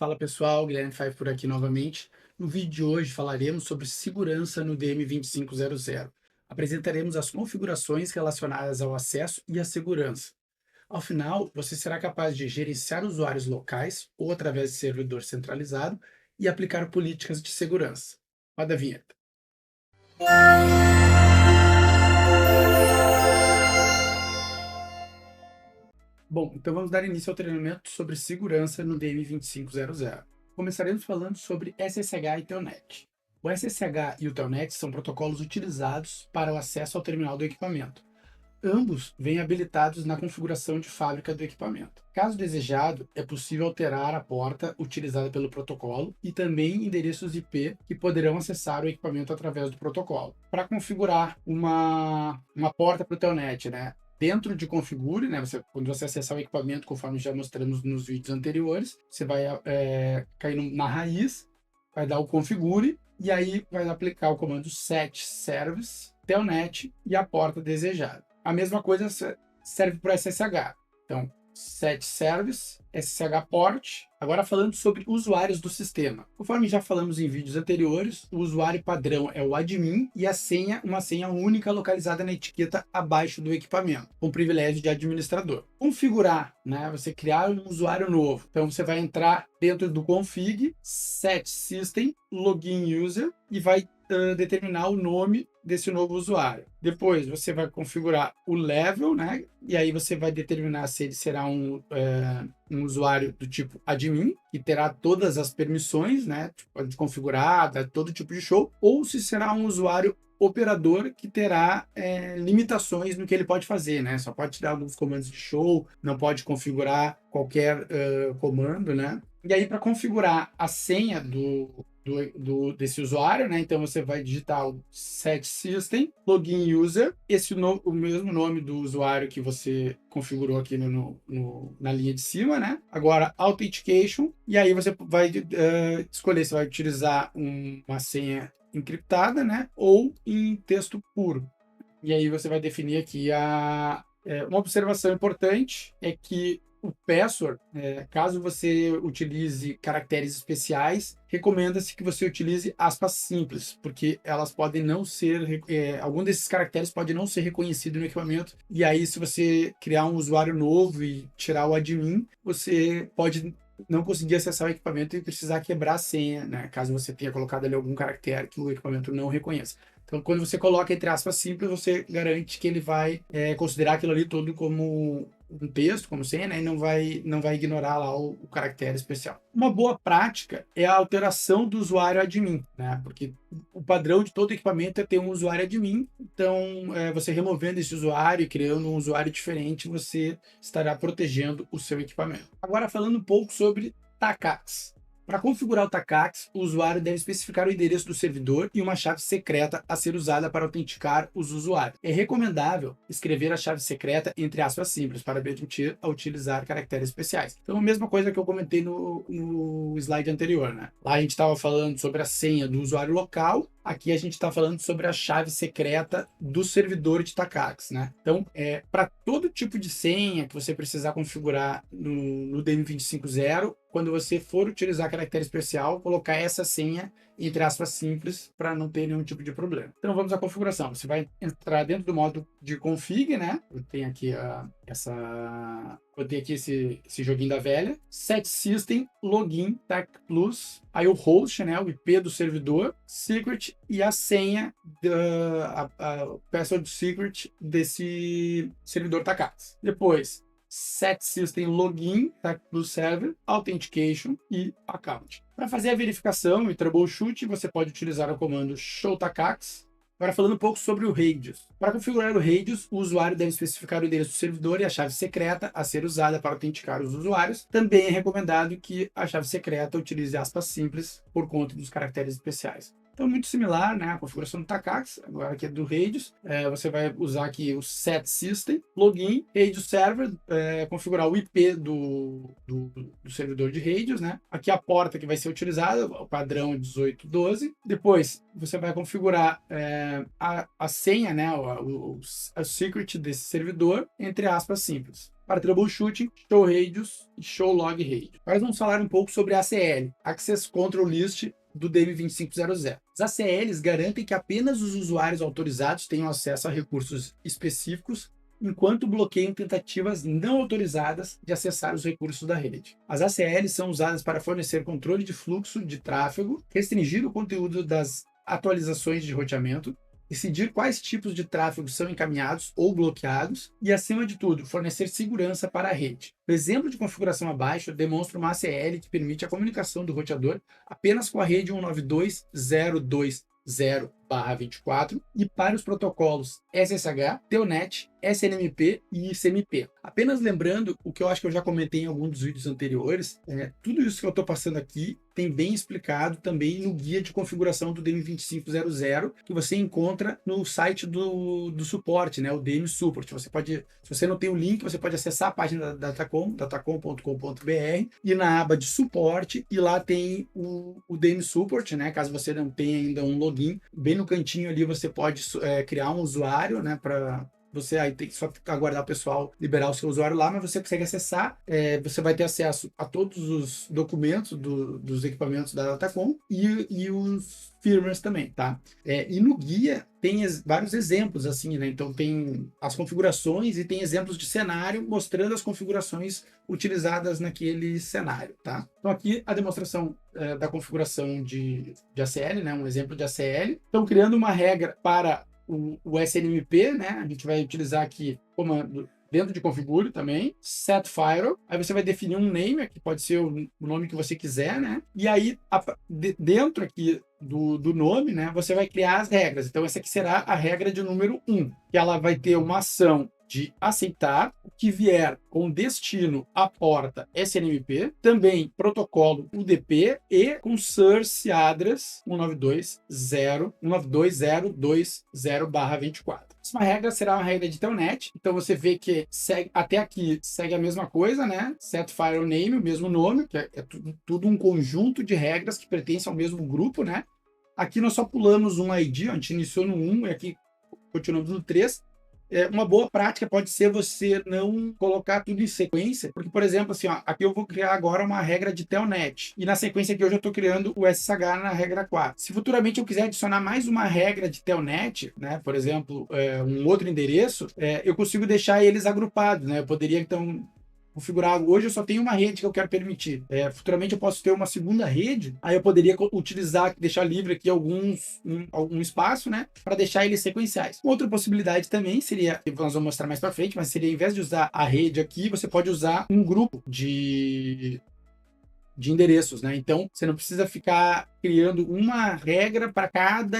Fala pessoal, Guilherme Five por aqui novamente. No vídeo de hoje falaremos sobre segurança no DM2500. Apresentaremos as configurações relacionadas ao acesso e à segurança. Ao final, você será capaz de gerenciar usuários locais ou através de servidor centralizado e aplicar políticas de segurança. Roda a vinheta. Bom, então vamos dar início ao treinamento sobre segurança no DM2500. Começaremos falando sobre SSH e Telnet. O SSH e o Telnet são protocolos utilizados para o acesso ao terminal do equipamento. Ambos vêm habilitados na configuração de fábrica do equipamento. Caso desejado, é possível alterar a porta utilizada pelo protocolo e também endereços IP que poderão acessar o equipamento através do protocolo. Para configurar uma porta para o Telnet, né? Dentro de configure, né? Quando você acessar o equipamento, conforme já mostramos nos vídeos anteriores, você vai cair na raiz, vai dar o configure e aí vai aplicar o comando set service telnet e a porta desejada. A mesma coisa serve para SSH. Então, set service, SSH port. Agora falando sobre usuários do sistema. Conforme já falamos em vídeos anteriores, o usuário padrão é o admin e a senha, uma senha única localizada na etiqueta abaixo do equipamento, com privilégio de administrador. Configurar, né? Você criar um usuário novo. Então você vai entrar dentro do config, set system, login user e vai determinar o nome desse novo usuário. Depois você vai configurar o level, né? E aí você vai determinar se ele será um usuário do tipo admin, que terá todas as permissões, né? Pode configurar, dar todo tipo de show, ou se será um usuário operador que terá limitações no que ele pode fazer, né? Só pode dar alguns comandos de show, não pode configurar qualquer comando, né? E aí, para configurar a senha desse usuário, né? Então você vai digitar o set system login user, o mesmo nome do usuário que você configurou aqui na linha de cima, né? Agora authentication, e aí você vai escolher se vai utilizar uma senha encriptada, né? Ou em texto puro. E aí você vai definir aqui uma observação importante é que o password, caso você utilize caracteres especiais, recomenda-se que você utilize aspas simples, porque elas podem não ser, algum desses caracteres pode não ser reconhecido no equipamento, e aí se você criar um usuário novo e tirar o admin, você pode não conseguir acessar o equipamento e precisar quebrar a senha, né? Caso você tenha colocado ali algum caractere que o equipamento não reconheça. Então, quando você coloca entre aspas simples, você garante que ele vai considerar aquilo ali todo como um texto, como senha, né? E não vai ignorar lá o caractere especial. Uma boa prática é a alteração do usuário admin, né? Porque o padrão de todo equipamento é ter um usuário admin. Então, você removendo esse usuário e criando um usuário diferente, você estará protegendo o seu equipamento. Agora, falando um pouco sobre TACACS. Para configurar o TACACS, o usuário deve especificar o endereço do servidor e uma chave secreta a ser usada para autenticar os usuários. É recomendável escrever a chave secreta entre aspas simples para permitir a utilizar caracteres especiais. Então, a mesma coisa que eu comentei no slide anterior, né? Lá a gente estava falando sobre a senha do usuário local, aqui a gente está falando sobre a chave secreta do servidor de TACACS, né? Então, para todo tipo de senha que você precisar configurar no DM250, quando você for utilizar caractere especial, colocar essa senha entre aspas simples para não ter nenhum tipo de problema. Então vamos à configuração. Você vai entrar dentro do modo de config, né? Eu tenho aqui esse joguinho da velha. Set system login tac plus, aí o host, né? O IP do servidor, secret e a senha a password secret desse servidor TACACS. Depois set system login, do server, authentication e account. Para fazer a verificação e troubleshoot, você pode utilizar o comando show TACACS. Agora falando um pouco sobre o radius. Para configurar o radius, o usuário deve especificar o endereço do servidor e a chave secreta a ser usada para autenticar os usuários. Também é recomendado que a chave secreta utilize aspas simples por conta dos caracteres especiais. Então, muito similar, né? A configuração do TACACS, agora aqui é do Radius. Você vai usar aqui o set system, login, Radius server, configurar o IP do servidor de Radius, né? Aqui a porta que vai ser utilizada, o padrão 1812. Depois, você vai configurar a senha, né? O secret desse servidor, entre aspas simples. para troubleshooting, show radius e show log radius. Agora vamos falar um pouco sobre ACL, Access Control List, do DM2500. As ACLs garantem que apenas os usuários autorizados tenham acesso a recursos específicos, enquanto bloqueiam tentativas não autorizadas de acessar os recursos da rede. As ACLs são usadas para fornecer controle de fluxo de tráfego, restringir o conteúdo das atualizações de roteamento, decidir quais tipos de tráfego são encaminhados ou bloqueados e, acima de tudo, fornecer segurança para a rede. O exemplo de configuração abaixo demonstra uma ACL que permite a comunicação do roteador apenas com a rede 192.020/24 e para os protocolos SSH, Telnet, SNMP e ICMP. Apenas lembrando o que eu acho que eu já comentei em algum dos vídeos anteriores, tudo isso que eu estou passando aqui tem bem explicado também no guia de configuração do DM2500, que você encontra no site do suporte, né, o DM Support. Você pode, se você não tem o link, você pode acessar a página da Datacom, datacom.com.br, e na aba de suporte, e lá tem o DM Support, né, caso você não tenha ainda um login, bem no cantinho ali você pode criar um usuário, né, para você aí tem que só aguardar o pessoal liberar o seu usuário lá, mas você consegue acessar, você vai ter acesso a todos os documentos dos equipamentos da Datacom e os firmwares também, tá? E no guia tem vários exemplos, assim, né? Então tem as configurações e tem exemplos de cenário mostrando as configurações utilizadas naquele cenário, tá? Então aqui a demonstração da configuração de ACL, né? Um exemplo de ACL. Então criando uma regra para o SNMP, né? A gente vai utilizar aqui comando dentro de configure também, set firewall, aí você vai definir um name, que pode ser o nome que você quiser, né? E aí, dentro aqui do nome, né, você vai criar as regras. Então, essa aqui será a regra de número 1, que ela vai ter uma ação de aceitar o que vier com destino à porta SNMP, também protocolo UDP e com source address 192.020/24. Essa regra será uma regra de Telnet, então você vê que até aqui segue a mesma coisa, né? Set file name, o mesmo nome, que é tudo um conjunto de regras que pertencem ao mesmo grupo, né? Aqui nós só pulamos um ID, a gente iniciou no 1 e aqui continuamos no 3. Uma boa prática pode ser você não colocar tudo em sequência, porque, por exemplo, assim, ó, aqui eu vou criar agora uma regra de Telnet, e na sequência aqui eu já estou criando o SSH na regra 4. Se futuramente eu quiser adicionar mais uma regra de Telnet, né, por exemplo, um outro endereço, eu consigo deixar eles agrupados, né? Eu poderia, então, configurar. Hoje eu só tenho uma rede que eu quero permitir. Futuramente eu posso ter uma segunda rede, aí eu poderia utilizar, deixar livre aqui algum espaço, né, para deixar eles sequenciais. Outra possibilidade também seria, que nós vamos mostrar mais para frente, mas seria, ao invés de usar a rede aqui, você pode usar um grupo de endereços, né? Então você não precisa ficar criando uma regra para cada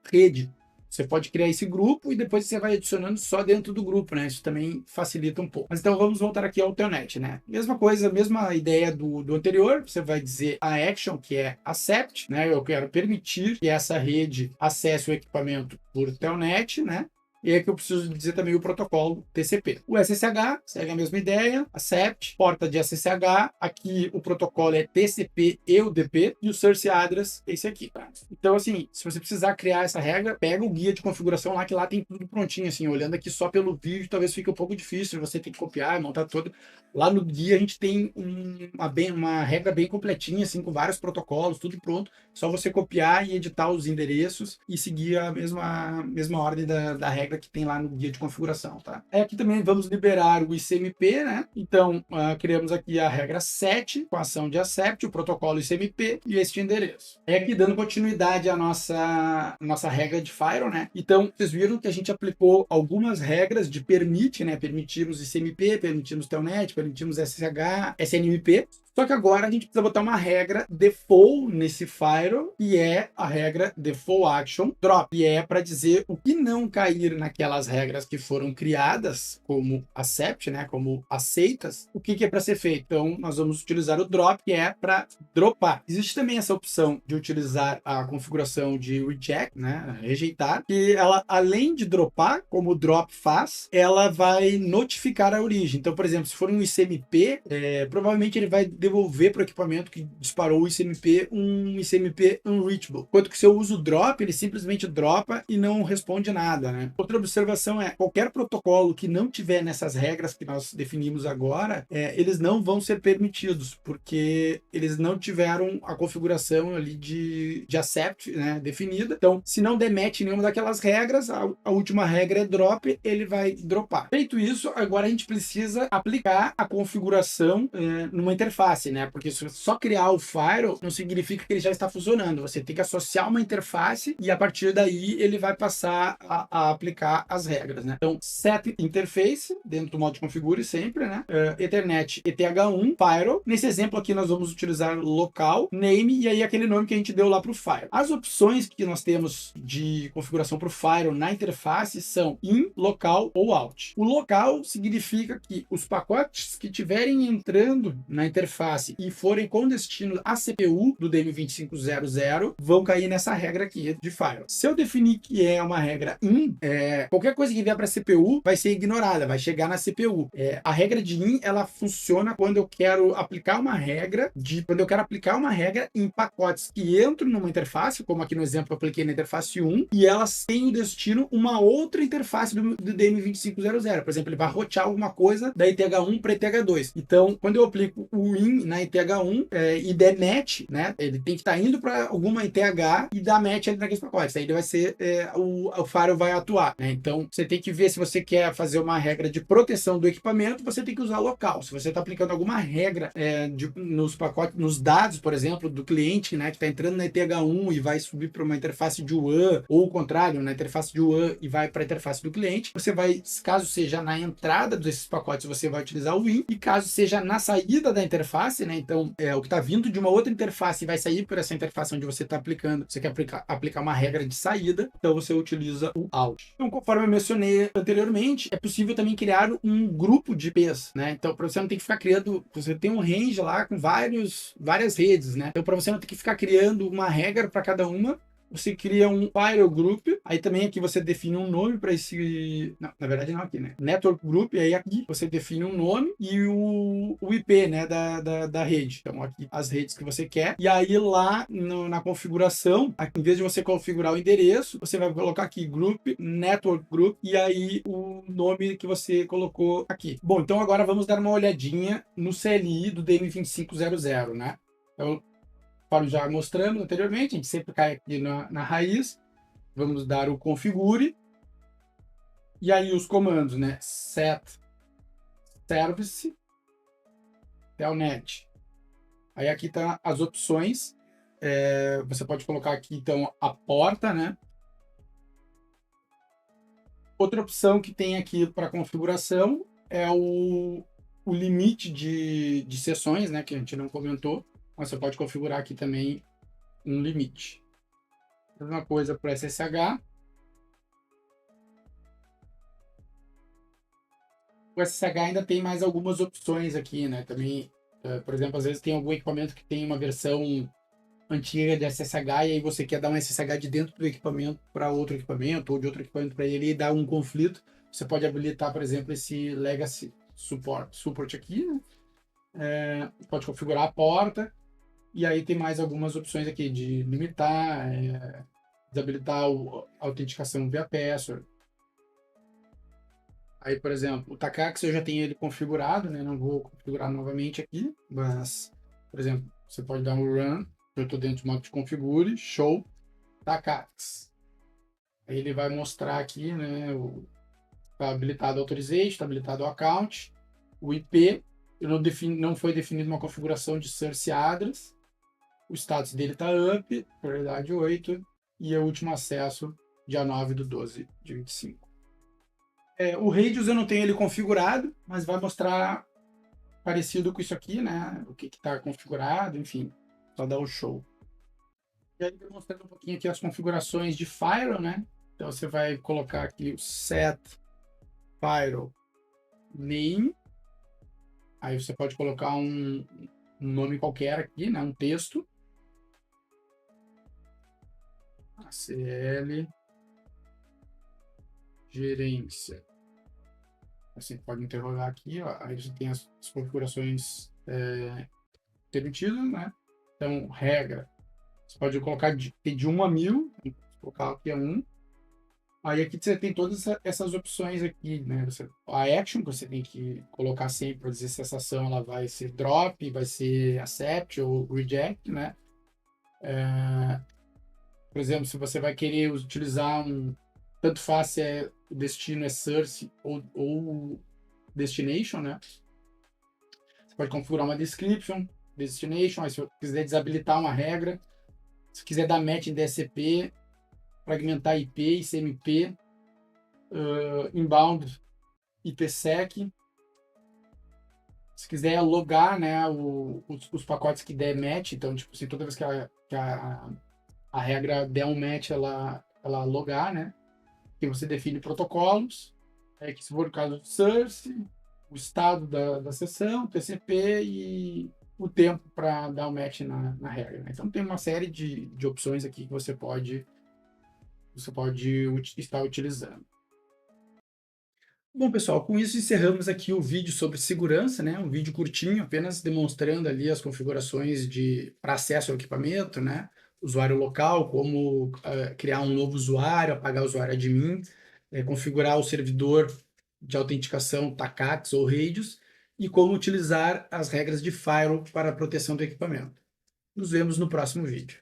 rede. Você pode criar esse grupo e depois você vai adicionando só dentro do grupo, né? Isso também facilita um pouco. Mas então vamos voltar aqui ao Telnet, né? Mesma coisa, mesma ideia do anterior. Você vai dizer a action, que é accept, né? Eu quero permitir que essa rede acesse o equipamento por Telnet, né? E aí que eu preciso dizer também o protocolo TCP. O SSH segue a mesma ideia, accept, porta de SSH, aqui o protocolo é TCP e UDP, e o source address é esse aqui, tá? Então, assim, se você precisar criar essa regra, pega o guia de configuração lá, que lá tem tudo prontinho, assim, olhando aqui só pelo vídeo, talvez fique um pouco difícil, você tem que copiar, montar todo. Lá no guia a gente tem uma regra bem completinha, assim, com vários protocolos, tudo pronto, só você copiar e editar os endereços e seguir a mesma ordem da regra que tem lá no guia de configuração, tá? Aqui também vamos liberar o ICMP, né? Então, criamos aqui a regra 7, com a ação de accept, o protocolo ICMP e este endereço. Aqui dando continuidade à nossa regra de firewall, né? Então, vocês viram que a gente aplicou algumas regras de permit, né? Permitimos ICMP, permitimos Telnet, permitimos SSH, SNMP. Só que agora a gente precisa botar uma regra default nesse firewall, que é a regra default action drop, que é para dizer o que não cair naquelas regras que foram criadas como accept, né, como aceitas, o que é para ser feito. Então, nós vamos utilizar o drop, que é para dropar. Existe também essa opção de utilizar a configuração de reject, né, rejeitar, que ela, além de dropar, como o drop faz, ela vai notificar a origem. Então, por exemplo, se for um ICMP, provavelmente ele vai devolver para o equipamento que disparou o ICMP um ICMP unreachable. Enquanto que se eu uso o drop, ele simplesmente dropa e não responde nada, né? Outra observação é, qualquer protocolo que não tiver nessas regras que nós definimos agora, eles não vão ser permitidos, porque eles não tiveram a configuração ali de accept, né, definida. Então, se não demete nenhuma daquelas regras, a última regra é drop, ele vai dropar. Feito isso, agora a gente precisa aplicar a configuração numa interface, né? Porque só criar o firewall não significa que ele já está funcionando. Você tem que associar uma interface e a partir daí ele vai passar a aplicar as regras, né? Então, set interface dentro do modo de configure sempre, né? Ethernet ETH1 firewall. Nesse exemplo aqui nós vamos utilizar local, name e aí aquele nome que a gente deu lá para o firewall. As opções que nós temos de configuração para o firewall na interface são in, local ou out. O local significa que os pacotes que estiverem entrando na interface e forem com destino à CPU do DM2500 vão cair nessa regra aqui de firewall. Se eu definir que é uma regra in, qualquer coisa que vier para a CPU vai ser ignorada, vai chegar na CPU. A regra de in, ela funciona quando eu quero aplicar uma regra em pacotes que entram numa interface, como aqui no exemplo eu apliquei na interface 1, e elas têm o destino uma outra interface do DM2500. Por exemplo, ele vai rotear alguma coisa da ETH1 para ETH2. Então, quando eu aplico o in na ETH1 e der match, né, ele tem que estar indo para alguma ETH e dar match ali naqueles pacotes. Aí ele vai ser, o firewall vai atuar, né? Então, você tem que ver se você quer fazer uma regra de proteção do equipamento, você tem que usar local. Se você está aplicando alguma regra nos pacotes, nos dados, por exemplo, do cliente, né, que está entrando na ETH1 e vai subir para uma interface de WAN, ou o contrário, na interface de WAN e vai para a interface do cliente, você vai, caso seja na entrada desses pacotes, você vai utilizar o in, e caso seja na saída da interface, né, então o que está vindo de uma outra interface e vai sair por essa interface onde você está aplicando, você quer aplicar uma regra de saída, então você utiliza o out. Então, conforme eu mencionei anteriormente, é possível também criar um grupo de IPs, né? Então, para você não ter que ficar criando, você tem um range lá com várias redes, né? Então, para você não ter que ficar criando uma regra para cada uma, você cria um firewall group, aí também aqui você define um nome para esse... Não, na verdade não aqui, né? Network group, aí aqui você define um nome e o IP, né, da rede. Então aqui as redes que você quer. E aí lá na configuração, aqui, em vez de você configurar o endereço, você vai colocar aqui group, network group, e aí o nome que você colocou aqui. Bom, então agora vamos dar uma olhadinha no CLI do DM2500, né? Então, conforme já mostramos anteriormente, a gente sempre cai aqui na raiz, vamos dar o configure, e aí os comandos, né? Set service telnet. Aí aqui tá as opções, você pode colocar aqui então a porta, né? Outra opção que tem aqui para configuração é o limite de sessões, né? Que a gente não comentou, mas você pode configurar aqui também um limite. Mesma coisa para SSH. O SSH ainda tem mais algumas opções aqui, né? Também, por exemplo, às vezes tem algum equipamento que tem uma versão antiga de SSH e aí você quer dar um SSH de dentro do equipamento para outro equipamento ou de outro equipamento para ele e dar um conflito. Você pode habilitar, por exemplo, esse Legacy Support aqui, né? Pode configurar a porta e aí tem mais algumas opções aqui de limitar, desabilitar a autenticação via password. Aí, por exemplo, o Takax eu já tenho ele configurado, né? Não vou configurar novamente aqui, mas, por exemplo, você pode dar um run, eu estou dentro do modo de configure, show, Takax. Aí ele vai mostrar aqui, né? Está habilitado o authorization, está habilitado o account, o IP, não foi definida uma configuração de source address, o status dele está up, prioridade 8, e o último acesso, dia 9/12/25. O Radius eu não tenho ele configurado, mas vai mostrar parecido com isso aqui, né? O que está configurado, enfim, só dá o show. E aí, mostrando um pouquinho aqui as configurações de Firewall, né? Então, você vai colocar aqui o set Firewall name. Aí você pode colocar um nome qualquer aqui, né? Um texto. ACL gerência. Assim, pode interrogar aqui, ó. Aí você tem as configurações permitido, né? Então, regra, você pode colocar de 1 a 1000, vou colocar aqui a 1. Aí aqui você tem todas essas opções aqui, né? A action, que você tem que colocar sempre para dizer se essa ação ela vai ser drop, vai ser accept ou reject, né? Por exemplo, se você vai querer utilizar tanto faz se o destino é source ou destination, né? Você pode configurar uma description, destination, aí se você quiser desabilitar uma regra, se quiser dar match em DSCP, fragmentar IP, ICMP, inbound, IPsec. Se quiser logar, né, os pacotes que der match, então, tipo assim, toda vez que a regra der um match, ela logar, né? Que você define protocolos, que se for o caso de source, o estado da sessão, TCP e o tempo para dar um match na regra, né? Então tem uma série de opções aqui que você pode estar utilizando. Bom, pessoal, com isso encerramos aqui o vídeo sobre segurança, né? Um vídeo curtinho, apenas demonstrando ali as configurações para acesso ao equipamento, né? Usuário local, como criar um novo usuário, apagar o usuário admin, configurar o servidor de autenticação TACACS ou RAIDs e como utilizar as regras de firewall para a proteção do equipamento. Nos vemos no próximo vídeo.